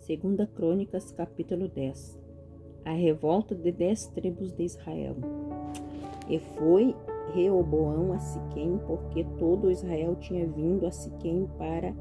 Segunda Crônicas, capítulo 10. A revolta de 10 tribos de Israel. E foi Reoboão a Siquém, porque todo Israel tinha vindo a Siquém para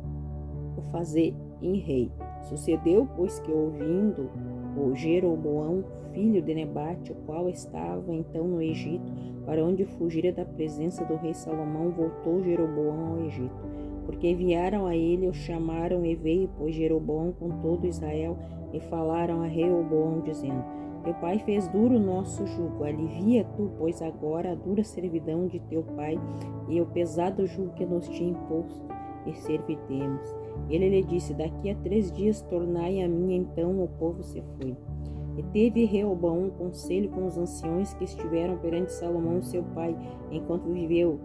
o fazer em rei. Sucedeu, pois, que ouvindo o Jeroboão, filho de Nebate, o qual estava então no Egito, para onde fugira da presença do rei Salomão, voltou Jeroboão ao Egito. Porque enviaram a ele, o chamaram e veio, pois, Jeroboão com todo Israel, e falaram a Reoboão, dizendo: Teu pai fez duro o nosso jugo, alivia tu, pois, agora a dura servidão de teu pai e o pesado jugo que nos tinha imposto, e serviremos. Ele lhe disse: Daqui a 3 dias tornai a mim. Então o povo se foi. E teve Reoboão um conselho com os anciões que estiveram perante Salomão seu pai, enquanto viveu,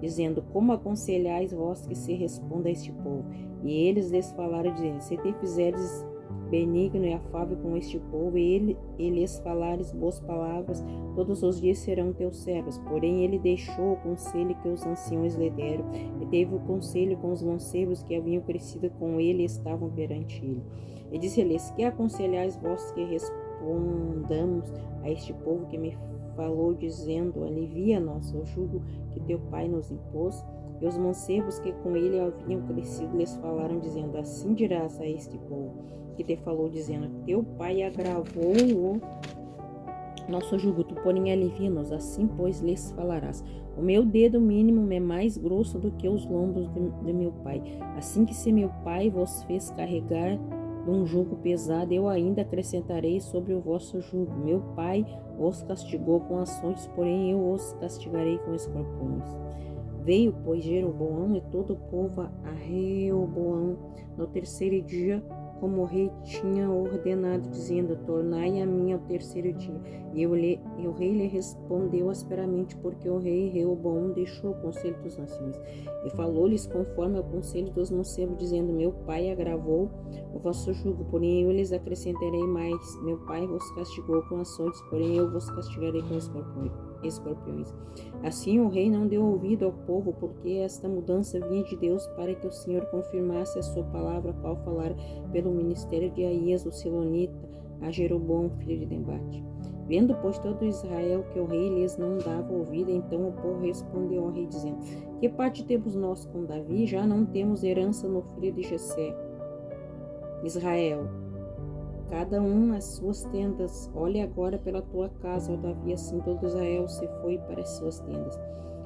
dizendo: Como aconselhais vós que se responda a este povo? E eles lhes falaram, dizendo: Se te fizeres benigno e afável com este povo, e lhes falares boas palavras, todos os dias serão teus servos. Porém ele deixou o conselho que os anciões lhe deram, e teve o conselho com os mancebos que haviam crescido com ele e estavam perante ele. E disse-lhes: Que aconselhais vós que respondamos a este povo que me falou, dizendo: Alivia nosso jugo que teu pai nos impôs? E os mancebos que com ele haviam crescido lhes falaram, dizendo: Assim dirás a este povo que te falou, dizendo: Teu pai agravou o nosso jugo, tu porém alivia-nos. Assim, pois, lhes falarás: O meu dedo mínimo é mais grosso do que os lombos de meu pai. Assim que se meu pai vos fez carregar de um jugo pesado, eu ainda acrescentarei sobre o vosso jugo. Meu pai vos castigou com açoites, porém eu os castigarei com escorpiões. Veio, pois, Jeroboão e todo o povo a Reoboão no 3º dia, como o rei tinha ordenado, dizendo: Tornai a mim ao 3º dia. E o rei lhe respondeu asperamente, porque o rei Reoboão deixou o conselho dos anciões. E falou-lhes conforme ao conselho dos mancebos, dizendo: Meu pai agravou o vosso jugo, porém eu lhes acrescentarei mais. Meu pai vos castigou com açoites, porém eu vos castigarei com escorpiões. Assim o rei não deu ouvido ao povo, porque esta mudança vinha de Deus, para que o Senhor confirmasse a sua palavra, a qual falara pelo ministério de Aías, o silonita, a Jeroboão, filho de Nebate. Vendo, pois, todo Israel que o rei lhes não dava ouvido, então o povo respondeu ao rei, dizendo: Que parte temos nós com Davi? Já não temos herança no filho de Jessé. Israel, cada um as suas tendas. Olhe agora pela tua casa, ó Davi. Assim todo Israel se foi para as suas tendas.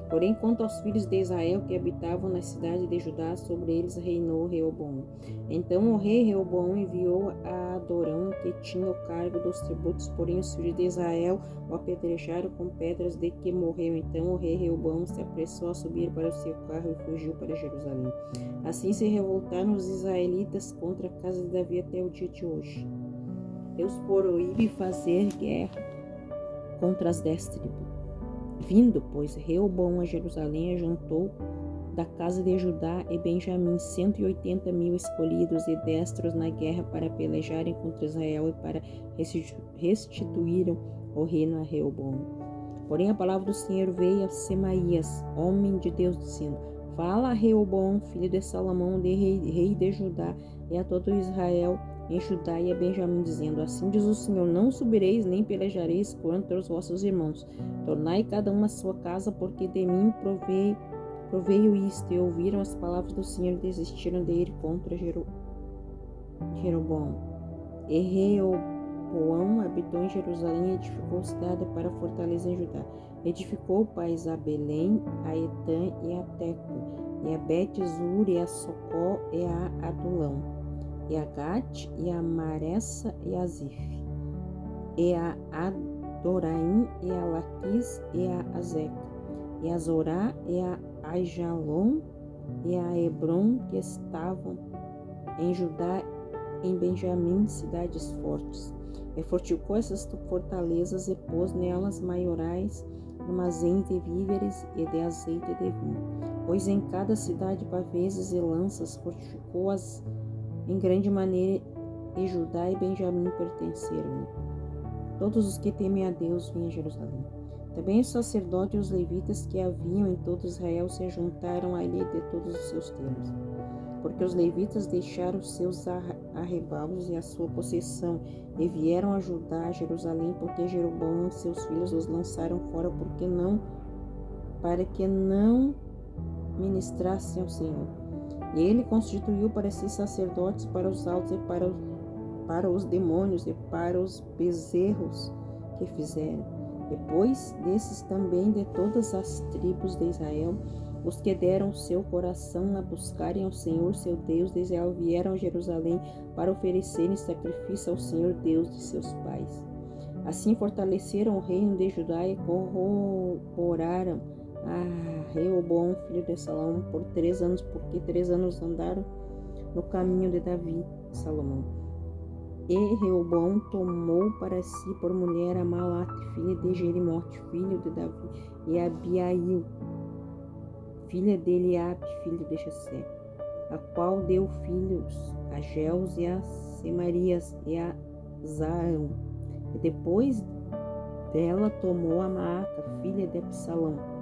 Porém, quanto aos filhos de Israel que habitavam na cidade de Judá, sobre eles reinou Reoboão. Então o rei Reoboão enviou a Adorão, que tinha o cargo dos tributos, porém os filhos de Israel o apedrejaram com pedras, de que morreu. Então o rei Reoboão se apressou a subir para o seu carro e fugiu para Jerusalém. Assim se revoltaram os israelitas contra a casa de Davi até o dia de hoje. Deus proíbe fazer guerra contra as 10 tribos. Vindo, pois, Reoboão a Jerusalém, ajuntou da casa de Judá e Benjamim 180.000 escolhidos e destros na guerra para pelejarem contra Israel e para restituírem o reino a Reoboão. Porém a palavra do Senhor veio a Semaías, homem de Deus, dizendo: Fala a Reoboão, filho de Salomão, rei de Judá, e a todo Israel em Judá e a Benjamim, dizendo: Assim diz o Senhor: Não subireis nem pelejareis contra os vossos irmãos. Tornai cada um a sua casa, porque de mim proveio isto. E ouviram as palavras do Senhor e desistiram de ir contra Jeroboão. E Reoboão habitou em Jerusalém e edificou cidade para fortaleza em Judá. Edificou, pois, a Belém, a Etã e a Teco, e a Bet-Zur, e a Socó, e a Adulão, e a Gat, e a Maressa, e a Zif, e a Adoraim, e a Laquis, e a Azeca, e a Zorá, e a Aijalon, e a Hebron, que estavam em Judá, em Benjamim, cidades fortes. E fortificou essas fortalezas e pôs nelas maiorais, armazéns de víveres e de azeite de vinho. Pois em cada cidade pavês e lanças fortificou-as em grande maneira, e Judá e Benjamim pertenceram. Todos os que temem a Deus vêm a Jerusalém. Também os sacerdotes e os levitas que haviam em todo Israel se juntaram a ele de todos os seus termos. porque os levitas deixaram seus arrebalos e a sua possessão e vieram ajudar Jerusalém, porque Jeroboão e seus filhos os lançaram fora, para que não ministrassem ao Senhor. E ele constituiu para si sacerdotes para os altos e para os demônios e para os bezerros que fizeram. Depois desses também de todas as tribos de Israel, os que deram seu coração a buscarem ao Senhor, seu Deus de Israel, vieram a Jerusalém para oferecerem sacrifício ao Senhor, Deus de seus pais. Assim fortaleceram o reino de Judá e corroboraram a Reoboão, filho de Salomão, por 3 anos, porque 3 anos andaram no caminho de Davi, Salomão. E Reoboão tomou para si por mulher a Malate, filha de Jerimote, filho de Davi, e a Abiail, filha de Eliabe, filho de Jessé, a qual deu filhos a Geus e a Semarias e a Zaão. E depois dela tomou a Maaca, filha de Absalão.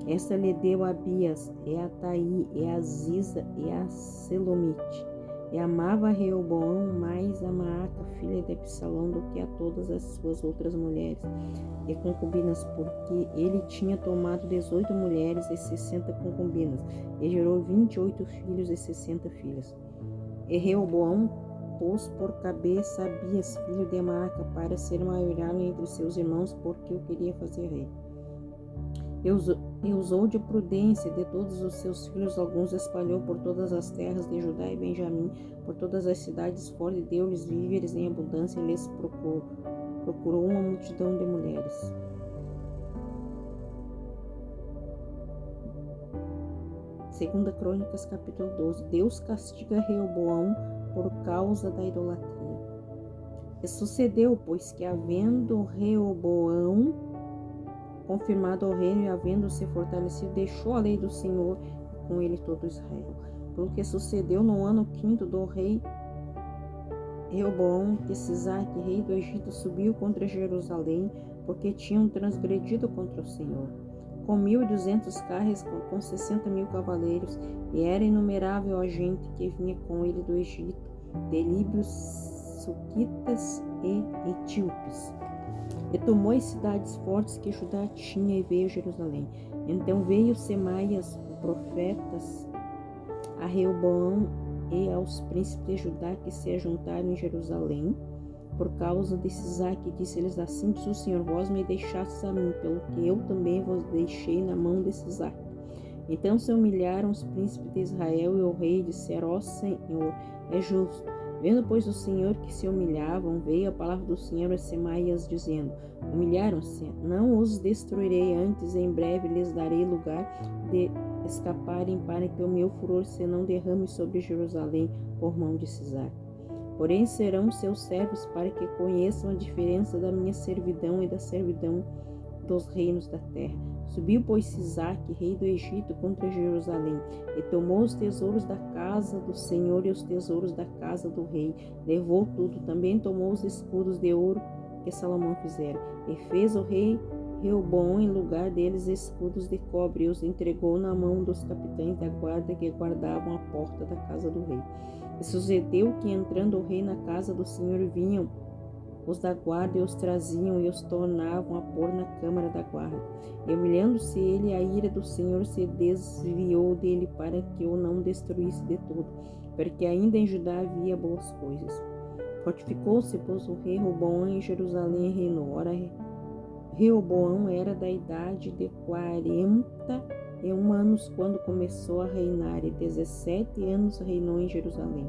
Esta lhe deu a Abias, e a Taí, e a Ziza, e a Selomite. E amava a Reoboão mais a Maaca, filha de Absalão, do que a todas as suas outras mulheres e concubinas, porque ele tinha tomado 18 mulheres e 60 concubinas, e gerou 28 filhos e 60 filhas. E Reoboão pôs por cabeça Abias, filho de Maaca, para ser maioral entre seus irmãos, porque o queria fazer rei. E usou de prudência de todos os seus filhos, alguns espalhou por todas as terras de Judá e Benjamim, por todas as cidades fortes, deu-lhes víveres em abundância e lhes procurou uma multidão de mulheres. Segunda Crônicas, capítulo 12. Deus castiga Reoboão por causa da idolatria. E sucedeu, pois, que havendo Reoboão confirmado o reino e havendo se fortalecido, deixou a lei do Senhor e com ele todo Israel. Pelo que sucedeu no ano 5º do rei Reoboão, que Sisaque, rei do Egito, subiu contra Jerusalém, porque tinham transgredido contra o Senhor, com 1.200 carros, com 60.000 cavaleiros, e era inumerável a gente que vinha com ele do Egito, de líbios, suquitas e etíopes. E tomou as cidades fortes que Judá tinha e veio a Jerusalém. Então veio Semaias, o profeta, a Reoboão e aos príncipes de Judá que se ajuntaram em Jerusalém, por causa de Sisaque, e disse-lhes assim: diz o Senhor, vós me deixastes a mim, pelo que eu também vos deixei na mão de Sisaque. Então se humilharam os príncipes de Israel e o rei disseram: ó Senhor, é justo. Vendo, pois, o Senhor que se humilhavam, veio a palavra do Senhor a Semaias, dizendo: humilharam-se, não os destruirei, antes em breve lhes darei lugar de escaparem, para que o meu furor se não derrame sobre Jerusalém por mão de Sisaque. Porém serão seus servos, para que conheçam a diferença da minha servidão e da servidão dos reinos da terra. Subiu, pois, Sisaque, rei do Egito, contra Jerusalém, e tomou os tesouros da casa do Senhor e os tesouros da casa do rei. Levou tudo, também tomou os escudos de ouro que Salomão fizera, e fez o rei Reoboão em lugar deles escudos de cobre, e os entregou na mão dos capitães da guarda que guardavam a porta da casa do rei. E sucedeu que, entrando o rei na casa do Senhor, vinham os da guarda e os traziam e os tornavam a pôr na câmara da guarda. E humilhando-se ele, a ira do Senhor se desviou dele, para que o não destruísse de todo, porque ainda em Judá havia boas coisas. Fortificou-se, pois, o rei Reoboão em Jerusalém e reinou. Ora, Reoboão era da idade de 41 anos quando começou a reinar, e 17 anos reinou em Jerusalém,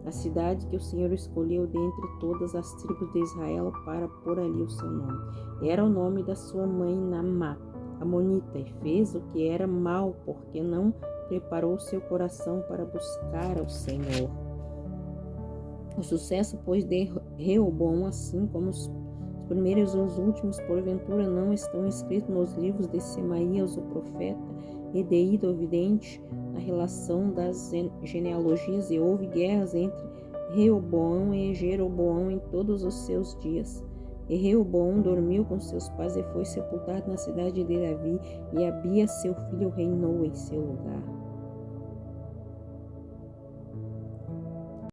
a cidade que o Senhor escolheu dentre todas as tribos de Israel para pôr ali o seu nome. Era o nome da sua mãe Naamá, amonita, e fez o que era mal, porque não preparou seu coração para buscar ao Senhor. O sucesso, pois, de Reoboão, assim como os primeiros e os últimos, porventura, não estão escritos nos livros de Semaías, o profeta, e de Ido, o vidente, na relação das genealogias, e houve guerras entre Reoboão e Jeroboão em todos os seus dias. E Reoboão dormiu com seus pais e foi sepultado na cidade de Davi, e Abias, seu filho, reinou em seu lugar.